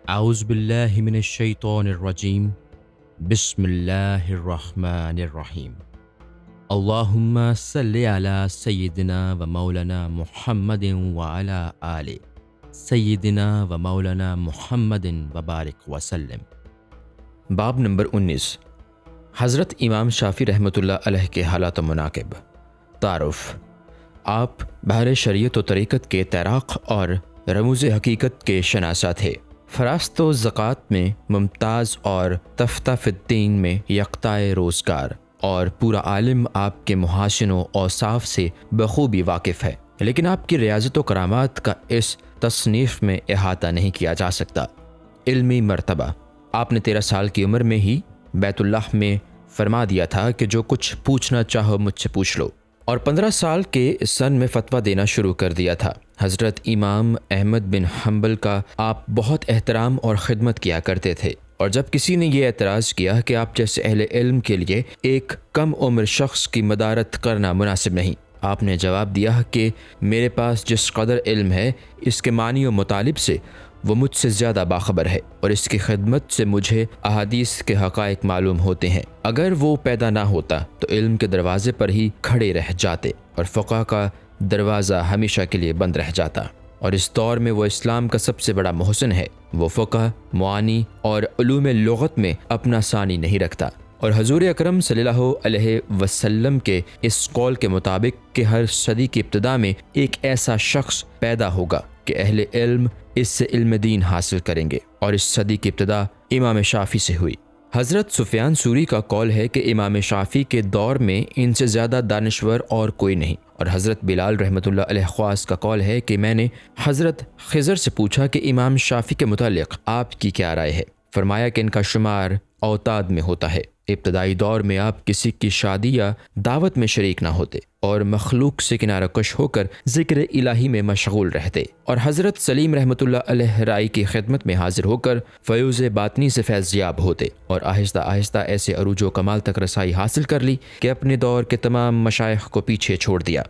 اعوذ باللہ من الشیطان الرجیم بسم اللہ الرحمن الرحیم اللہم صلی علی سیدنا و مولانا محمد وعلی آل سیدنا و مولانا محمد وبارک وسلم۔ باب نمبر 19، حضرت امام شافعی رحمۃ اللہ علیہ کے حالات و مناقب۔ تعارف: آپ بحر شریعت و طریقت کے تیراق اور رموز حقیقت کے شناسہ تھے۔ فراست و زکوٰۃ میں ممتاز اور تفتہ فی الدین میں یکتائے روزگار، اور پورا عالم آپ کے محاسن و اوصاف سے بخوبی واقف ہے، لیکن آپ کی ریاضت و کرامات کا اس تصنیف میں احاطہ نہیں کیا جا سکتا۔ علمی مرتبہ: آپ نے 13 سال کی عمر میں ہی بیت اللہ میں فرما دیا تھا کہ جو کچھ پوچھنا چاہو مجھ سے پوچھ لو، اور 15 سال کے سن میں فتویٰ دینا شروع کر دیا تھا۔ حضرت امام احمد بن حنبل کا آپ بہت احترام اور خدمت کیا کرتے تھے، اور جب کسی نے یہ اعتراض کیا کہ آپ جیسے اہل علم کے لیے ایک کم عمر شخص کی مدارت کرنا مناسب نہیں، آپ نے جواب دیا کہ میرے پاس جس قدر علم ہے اس کے معنی و مطالب سے وہ مجھ سے زیادہ باخبر ہے، اور اس کی خدمت سے مجھے احادیث کے حقائق معلوم ہوتے ہیں۔ اگر وہ پیدا نہ ہوتا تو علم کے دروازے پر ہی کھڑے رہ جاتے، اور فقہ کا دروازہ ہمیشہ کے لیے بند رہ جاتا، اور اس دور میں وہ اسلام کا سب سے بڑا محسن ہے۔ وہ فقہ، معانی اور علوم لغت میں اپنا ثانی نہیں رکھتا، اور حضور اکرم صلی اللہ علیہ وسلم کے اس قول کے مطابق کہ ہر صدی کی ابتدا میں ایک ایسا شخص پیدا ہوگا کہ اہل علم اس سے علم دین حاصل کریں گے، اور اس صدی کی ابتدا امام شافعی سے ہوئی۔ حضرت سفیان ثوری کا قول ہے کہ امام شافعی کے دور میں ان سے زیادہ دانشور اور کوئی نہیں، اور حضرت بلال رحمۃ اللہ علیہ خواص کا قول ہے کہ میں نے حضرت خضر سے پوچھا کہ امام شافعی کے متعلق آپ کی کیا رائے ہے؟ فرمایا کہ ان کا شمار اوتاد میں ہوتا ہے۔ ابتدائی دور میں آپ کسی کی شادی یا دعوت میں شریک نہ ہوتے، اور مخلوق سے کنارہ کش ہو کر ذکر الہی میں مشغول رہتے، اور حضرت سلیم رحمۃ اللہ علیہ رائی کی خدمت میں حاضر ہو کر فیوز باطنی سے فیض یاب ہوتے، اور آہستہ آہستہ ایسے عروج و کمال تک رسائی حاصل کر لی کہ اپنے دور کے تمام مشائخ کو پیچھے چھوڑ دیا۔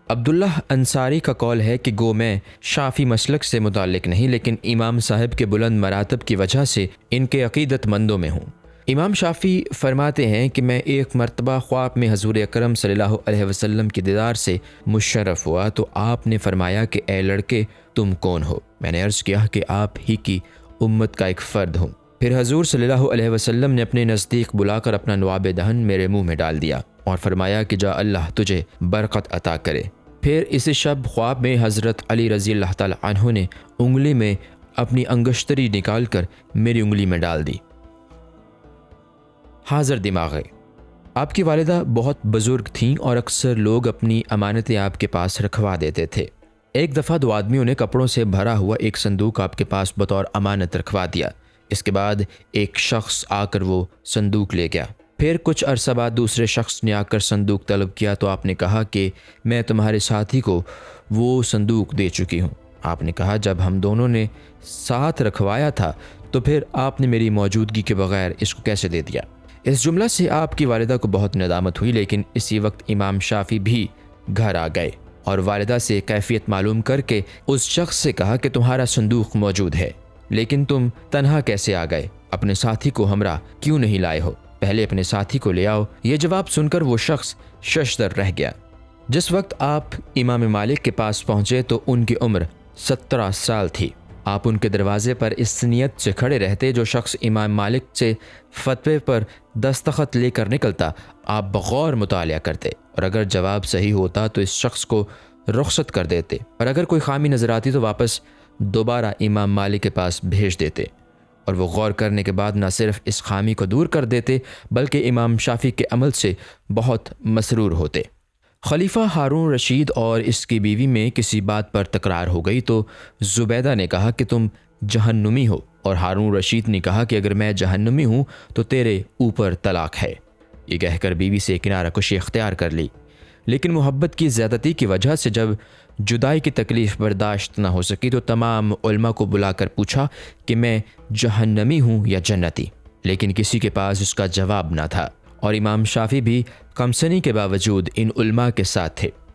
عبداللہ انصاری کا قول ہے کہ گو میں شافعی مسلک سے متعلق نہیں، لیکن امام صاحب کے بلند مراتب کی وجہ سے ان کے عقیدت مندوں میں ہوں۔ امام شافعی فرماتے ہیں کہ میں ایک مرتبہ خواب میں حضور اکرم صلی اللہ علیہ وسلم کی دیدار سے مشرف ہوا تو آپ نے فرمایا کہ اے لڑکے تم کون ہو؟ میں نے عرض کیا کہ آپ ہی کی امت کا ایک فرد ہوں۔ پھر حضور صلی اللہ علیہ وسلم نے اپنے نزدیک بلا کر اپنا نواب دہن میرے منہ میں ڈال دیا اور فرمایا کہ جا اللہ تجھے برکت عطا کرے۔ پھر اسی شب خواب میں حضرت علی رضی اللہ تعالی عنہ نے انگلی میں اپنی انگشتری نکال کر میری انگلی میں ڈال دی۔ حاضر دماغ ہے۔ آپ کی والدہ بہت بزرگ تھیں اور اکثر لوگ اپنی امانتیں آپ کے پاس رکھوا دیتے تھے۔ ایک دفعہ 2 آدمیوں نے کپڑوں سے بھرا ہوا ایک صندوق آپ کے پاس بطور امانت رکھوا دیا۔ اس کے بعد ایک شخص آ کر وہ صندوق لے گیا۔ پھر کچھ عرصہ بعد دوسرے شخص نے آ کر صندوق طلب کیا تو آپ نے کہا کہ میں تمہارے ساتھی کو وہ صندوق دے چکی ہوں۔ آپ نے کہا جب ہم دونوں نے ساتھ رکھوایا تھا تو پھر آپ نے میری موجودگی کے بغیر اس کو کیسے دے دیا؟ اس جملہ سے آپ کی والدہ کو بہت ندامت ہوئی، لیکن اسی وقت امام شافعی بھی گھر آ گئے اور والدہ سے کیفیت معلوم کر کے اس شخص سے کہا کہ تمہارا صندوق موجود ہے، لیکن تم تنہا کیسے آ گئے؟ اپنے ساتھی کو ہمراہ کیوں نہیں لائے ہو؟ پہلے اپنے ساتھی کو لے آؤ۔ یہ جواب سن کر وہ شخص ششدر رہ گیا۔ جس وقت آپ امام مالک کے پاس پہنچے تو ان کی عمر 17 سال تھی۔ آپ ان کے دروازے پر اس نیت سے کھڑے رہتے جو شخص امام مالک سے فتوے پر دستخط لے کر نکلتا آپ بغور مطالعہ کرتے، اور اگر جواب صحیح ہوتا تو اس شخص کو رخصت کر دیتے، اور اگر کوئی خامی نظر آتی تو واپس دوبارہ امام مالک کے پاس بھیج دیتے، اور وہ غور کرنے کے بعد نہ صرف اس خامی کو دور کر دیتے بلکہ امام شافعی کے عمل سے بہت مسرور ہوتے۔ خلیفہ ہارون رشید اور اس کی بیوی میں کسی بات پر تکرار ہو گئی تو زبیدہ نے کہا کہ تم جہنمی ہو، اور ہارون رشید نے کہا کہ اگر میں جہنمی ہوں تو تیرے اوپر طلاق ہے۔ یہ کہہ کر بیوی سے کنارہ کشی اختیار کر لی، لیکن محبت کی زیادتی کی وجہ سے جب جدائی کی تکلیف برداشت نہ ہو سکی تو تمام علماء کو بلا کر پوچھا کہ میں جہنمی ہوں یا جنتی، لیکن کسی کے پاس اس کا جواب نہ تھا، اور امام شافعی بھی کمسنی کے باوجود ان علماء کے ساتھ تھے۔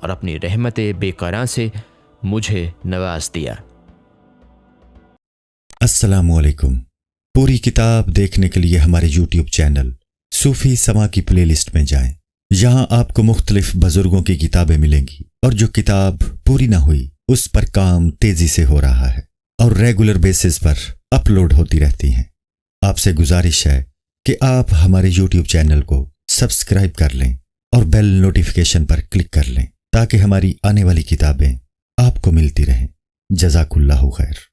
اور اپنی رحمت بے قرار سے مجھے نواز دیا۔ السلام علیکم۔ پوری کتاب دیکھنے کے لیے ہمارے یوٹیوب چینل صوفی سما کی پلے لسٹ میں جائیں۔ یہاں آپ کو مختلف بزرگوں کی کتابیں ملیں گی، اور جو کتاب پوری نہ ہوئی اس پر کام تیزی سے ہو رہا ہے اور ریگولر بیسس پر اپلوڈ ہوتی رہتی ہیں۔ آپ سے گزارش ہے کہ آپ ہمارے یوٹیوب چینل کو سبسکرائب کر لیں اور بیل نوٹیفیکیشن پر کلک کر لیں تاکہ ہماری آنے والی کتابیں آپ کو ملتی رہیں۔ جزاک اللہ خیر۔